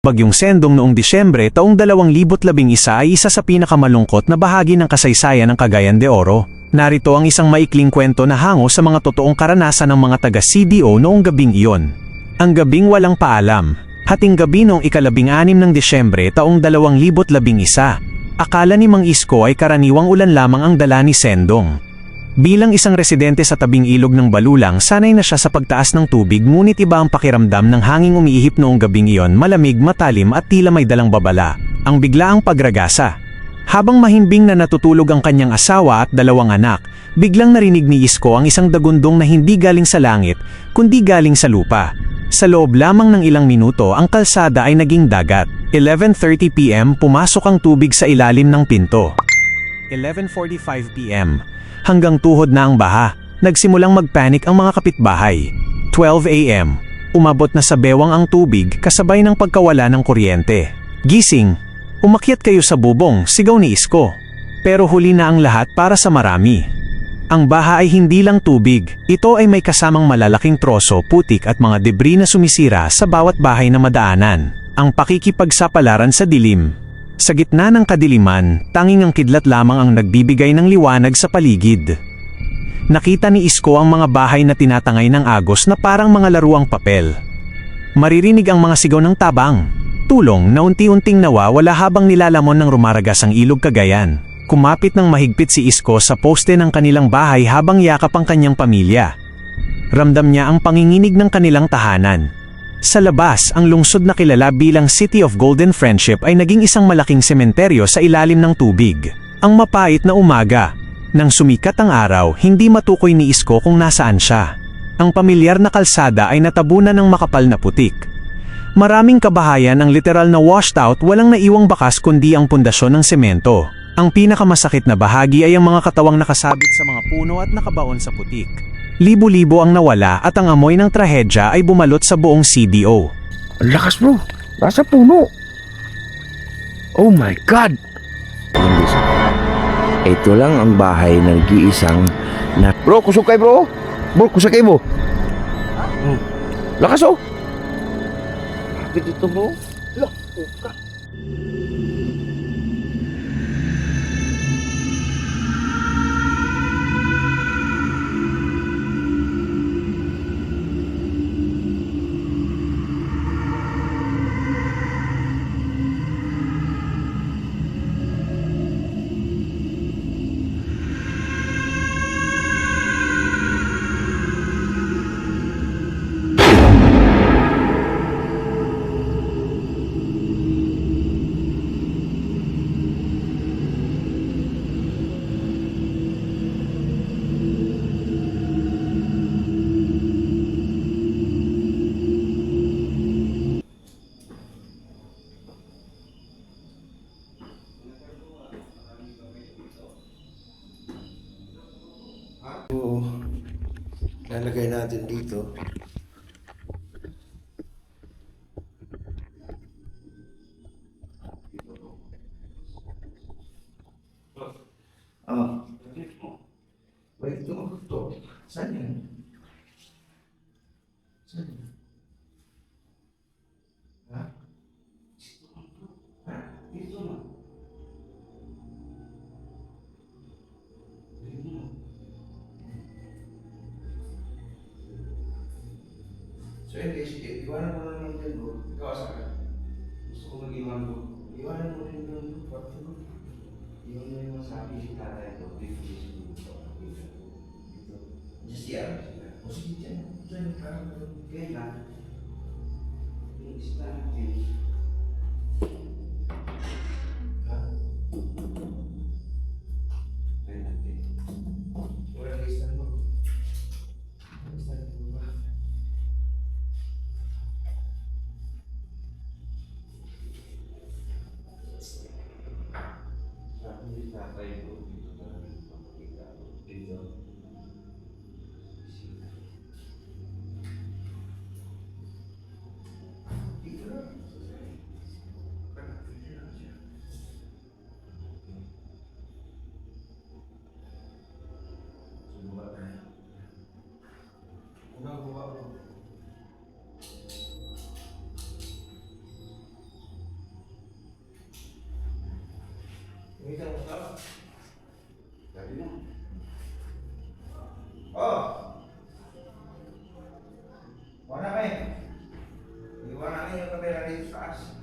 Bagyong Sendong noong Disyembre taong 2011 ay isa sa pinakamalungkot na bahagi ng kasaysayan ng Cagayan de Oro. Narito ang isang maikling kwento na hango sa mga totoong karanasan ng mga taga-CDO noong gabing iyon. Ang gabing walang paalam. Hating gabi noong ika-6 ng Disyembre taong 2011, akala ni Mang Isko ay karaniwang ulan lamang ang dala ni Sendong. Bilang isang residente sa tabing ilog ng Balulang, sanay na siya sa pagtaas ng tubig, ngunit iba ang pakiramdam ng hanging umiihip noong gabing iyon, malamig, matalim at tila may dalang babala. Ang biglaang pagragasa. Habang mahimbing na natutulog ang kanyang asawa at 2 anak, biglang narinig ni Isko ang isang dagundong na hindi galing sa langit, kundi galing sa lupa. Sa loob lamang ng ilang minuto, ang kalsada ay naging dagat. 11:30 PM, pumasok ang tubig sa ilalim ng pinto. 11:45 PM. Hanggang tuhod na ang baha, nagsimulang magpanik ang mga kapitbahay. 12 AM, umabot na sa bewang ang tubig kasabay ng pagkawala ng kuryente. Gising! Umakyat kayo sa bubong, sigaw ni Isko. Pero huli na ang lahat para sa marami. Ang baha ay hindi lang tubig, ito ay may kasamang malalaking troso, putik at mga debris na sumisira sa bawat bahay na madaanan. Ang pakikipagsapalaran sa dilim. Sa gitna ng kadiliman, tanging ang kidlat lamang ang nagbibigay ng liwanag sa paligid. Nakita ni Isko ang mga bahay na tinatangay ng agos na parang mga laruang papel. Maririnig ang mga sigaw ng tabang, tulong na unti-unting nawawala habang nilalamon ng rumaragas ang ilog Cagayan. Kumapit ng mahigpit si Isko sa poste ng kanilang bahay habang yakap ang kanyang pamilya. Ramdam niya ang panginginig ng kanilang tahanan. Sa labas, ang lungsod na kilala bilang City of Golden Friendship ay naging isang malaking sementeryo sa ilalim ng tubig. Ang mapait na umaga. Nang sumikat ang araw, hindi matukoy ni Isko kung nasaan siya. Ang pamilyar na kalsada ay natabunan ng makapal na putik. Maraming kabahayan ang literal na washed out, walang naiwang bakas kundi ang pundasyon ng semento. Ang pinakamasakit na bahagi ay ang mga katawang nakasabit sa mga puno at nakabaon sa putik. Libo-libo ang nawala at ang amoy ng trahedya ay bumalot sa buong CDO. Ang lakas bro, nasa puno. Oh my God! Ito lang ang bahay ng nag-iisang na... Bro, kusog kayo bro! Bro, kusog kayo mo! Lakas oh! Bakit ito bro? Lakas! Lalagay natin dito. Ah. Wait, ito. Saan yan? Saan yan? Ha? Ha? Dito na. Dito na. So anyway, sige, iwanan mo na lang din bro. Ikaw sa akin. Gusto ko mag-iwan bro. Iwanan mo rin bro. Iwan mo yung masabi si tatay ko. Dito. Just yan. O sige dyan. Dyan, parang kaya lang. Yung isa natin. Ha? Kaya natin. Wala isa mo. Isa mo ba? Hindi tatay ko dito na magpapakita dito. Dito na. dito sa taas.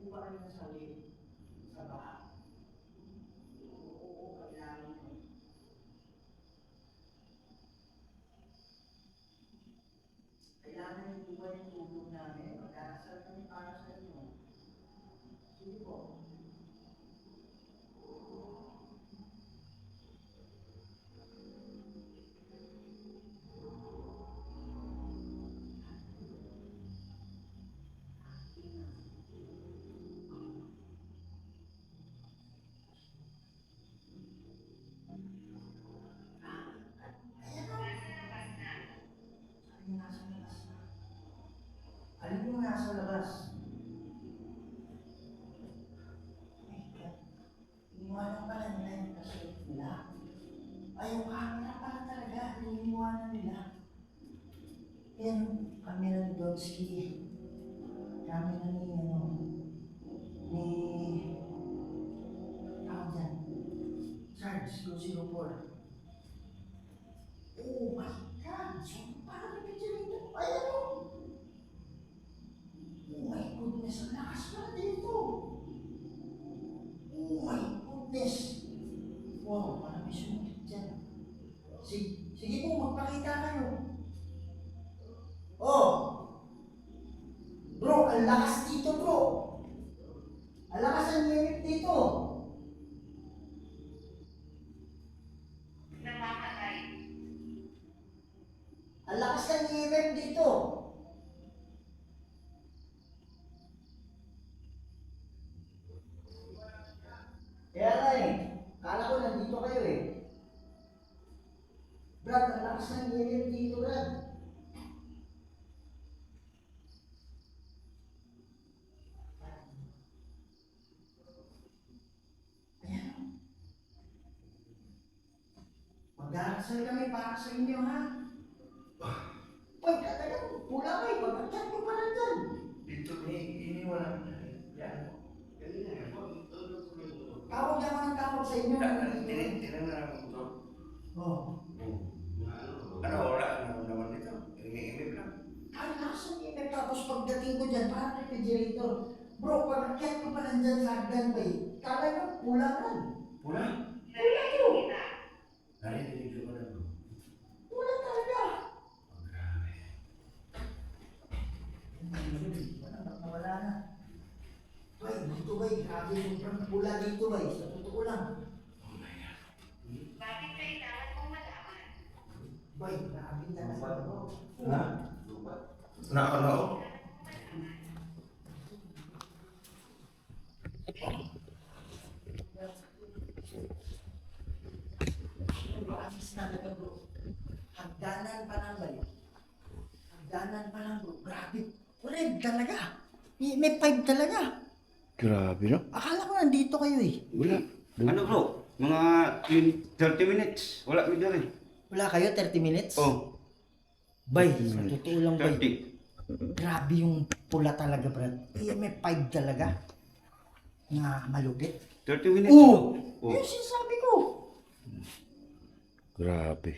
po ba kayo nasabi sa baha? Oo, kailangan ko. Kailangan niyo po ba yung tulong namin? Mag-aasal kami para sa inyo. Sige po. Alin yung nasa labas? Iniwanan pala nila yung kasunod nila. Ay, yung camera pala talaga. Iniwanan nila. Yan, camera ni Donsky. Camera ni, tawag dyan. Sarge, 204. Oh my God! So, parang may picture dito. Ay, ano? Oh my goodness, ang lakas pala dito. Oh my goodness. Wow, parang may sumunod dyan. Sige po, magpakita kayo. Oh! Bro, ang lakas dito, bro. Ang lakas ang limit dito. Ang lakas ng EMF dito. Kaya nga eh, kala ko nandito kayo eh. Brad, ang lakas ng EMF dito, Brad. Ayan. Mag-aasal kami para sa inyo, ha? Uy, talagang pula kayo, pagkakit ko pa na dyan. Dito, iniwanan na. Yan. Kanina nga po. Tawag lang ang tawag sa inyo. Tinanong mo ito. Oh. Ano, wala. Ano naman ito? Imi-imi lang. Ang lakas ng EMF, tapos pagdating ko dyan, parang refrigerator. Bro, pagkakit ko pa na dyan sa hagdan ba eh. Kala nyo, pula man. Pula? Pula to. Narinig ko na bro. Pula talaga. Ang grabe. Wala na. Bay, dito bay, grabe yung pula dito bay, sa totoo lang. Oh my God. Bakit kailangan mong malaman? Bay, grabe talaga. Ha? Ano? Promise talaga bro. Hagdanan pa lang bay. Hagdanan pa lang bro, grabe. Red talaga. May 5 talaga. Grabe, no? Akala ko nandito kayo eh. Wala. Ano bro? Mga 30 minutes. Wala mi dali. Wala kayo, 30 minutes? Oh, Bay, sa totoo lang bay. 30. Grabe yung pula talaga, Brad. May 5 talaga. Na malupit. 30 minutes. Oo! Oh. Yung sinasabi ko. Grabe.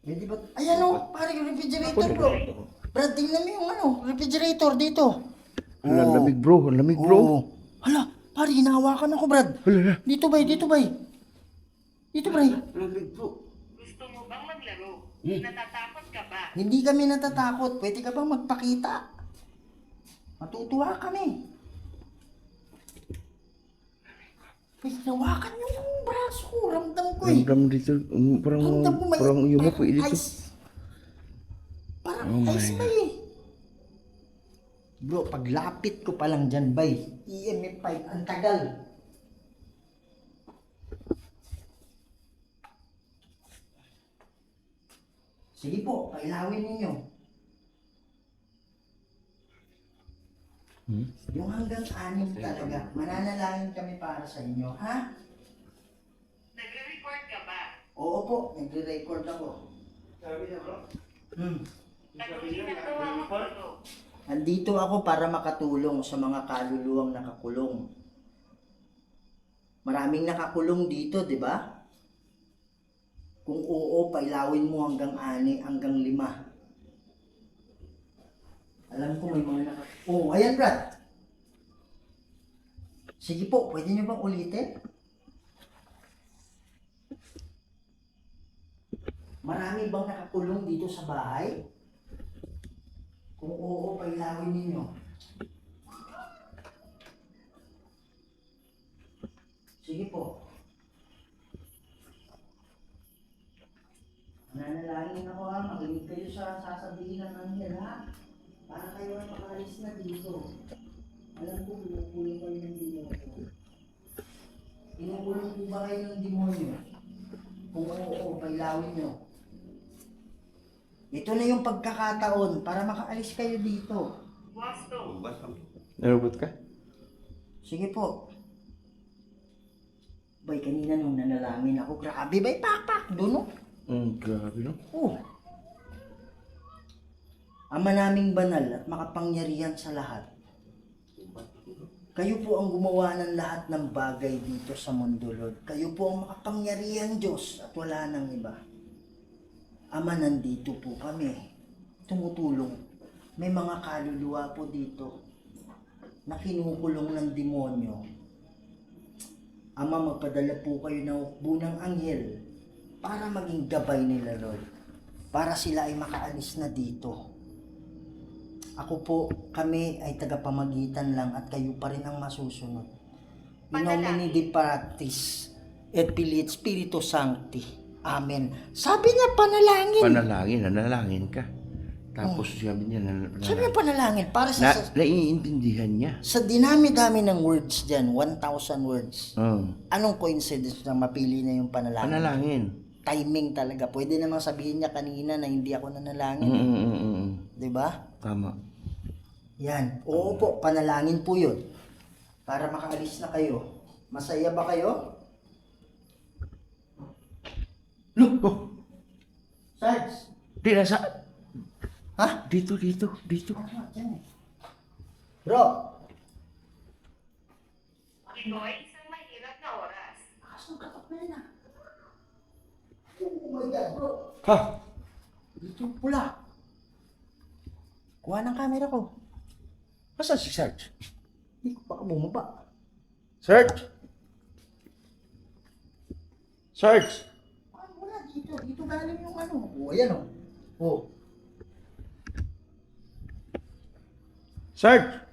Pwede ba? Ayan o, parang yung refrigerator, bro. Brad, tingnan mo yung refrigerator dito. Ang lamig, bro. Ang lamig, bro. Oo. Hala, pare, hinahawakan ako, Brad. Hala. Dito, bay, dito, bay. Dito, bay. Lamig bro. Gusto mo bang maglaro? Natatakot ka ba? Hindi kami natatakot. Pwede ka bang magpakita? Matutuwa kami. May hinawakan yung braso ko. Ramdam ko eh. Ramdam dito. Parang Ramdam ko may... yumuko parang dito. ice. Parang Oh my ice ba eh. Bro, paglapit ko pa lang dyan, bay. EMF 5, ang tagal. Sige po, pailawin ninyo. Yung hanggang 6 talaga. Mananalangin kami para sa inyo, ha? Nagre-record ka ba? Oo po, nagre-record ako. Sabi niya bro. Anong ginagawa mo dito? Nandito ako para makatulong sa mga kaluluwang nakakulong. Maraming nakakulong dito, di ba? Kung oo, pailawin mo hanggang 6, hanggang 5. Alam ko may mga nakakulong. Oh, ayan Brad. Sige po, pwede niyo bang ulitin? Marami bang nakakulong dito sa bahay? Kung oo, pailawin ninyo. Sige po. Nanalangin ako ha, magaling kayo sa sasabihin ng anghel ha. Para kayo ay makalis na dito. Alam ko, pinupulo kayo ng demonyo. Pinupulo po ba kayo ng demonyo? Kung oo, pailawin nyo. Ito na yung pagkakataon para makaalis kayo dito. Wasto. Narobot ka? Sige po. Bay, kanina nung nanalangin ako, grabe bay, pakpak, doon oh. Grabe no? Oh. Ama naming banal at makapangyarihan sa lahat. Kayo po ang gumawa ng lahat ng bagay dito sa mundo, Lord. Kayo po ang makapangyarihan Diyos at wala nang iba. Ama, nandito po kami. Tumutulong. May mga kaluluwa po dito na kinukulong ng demonyo. Ama, magpadala po kayo ng hukbo ng anghel para maging gabay nila, Lord. Para sila ay makaalis na dito. Ako po, kami ay tagapamagitan lang at kayo pa rin ang masusunod. In nomine Dei Patris et Filii et Spiritus Sancti. Amen. Sabi niya panalangin. Panalangin, nanalangin ka. Tapos sabi niya, Sabi niya panalangin para sa naiintindihan niya. sa dinami-dami ng words dyan, 1,000 words. Oh. Anong coincidence na mapili na yung panalangin? Panalangin. Timing talaga. Pwede namang sabihin niya kanina na hindi ako nanalangin. Di ba? Tama. Yan. Oo po, panalangin po yun. Para makaalis na kayo. Masaya ba kayo? Look! Oh, Sarge? di nasa... Ha? Dito. Ah, dyan eh. Bro! Ito ay isang mahirap na oras. Akas ng katok na yun ah. Oh my God, bro. Ha? Dito pula. Kuha ng camera ko. Asan si Sarge? Hindi ko baka bumaba. Sarge? Sarge? Ah, wala dito. Dito galing yung ano. Oh, ayan oh. Oh. Sarge?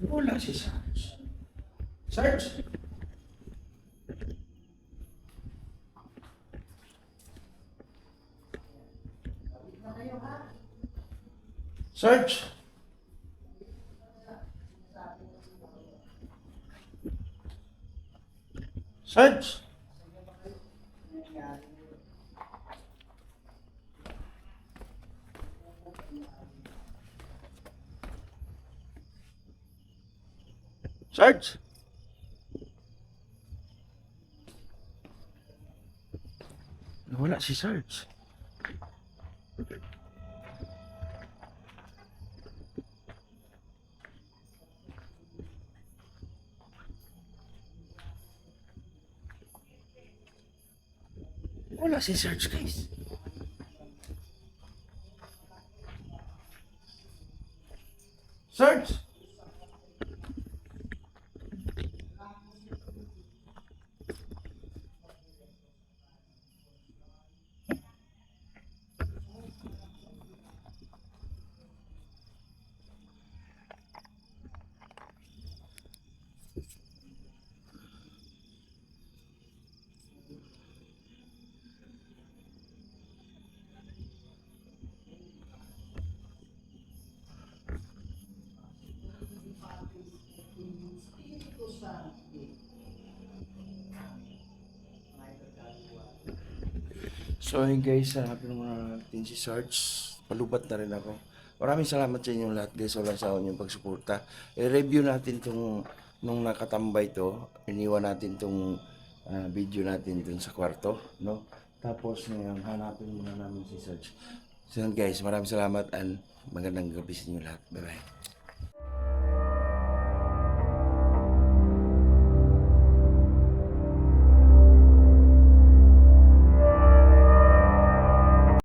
Wala si Sarge. Sarge? Sarge? Sarge? Sarge? Wala si Sarge. Wala si Sarge, guys. Sarge? So ayun guys, hanapin muna natin si Sarge. Palubat na rin ako. Maraming salamat sa inyong lahat guys. Walang sa inyong pagsuporta. I-review natin itong nung nakatambay to. Iniwan natin itong video natin dun sa kwarto. No? Tapos ngayon, hanapin muna namin si Sarge. So yun guys, maraming salamat and magandang gabi sa inyo lahat. Bye bye.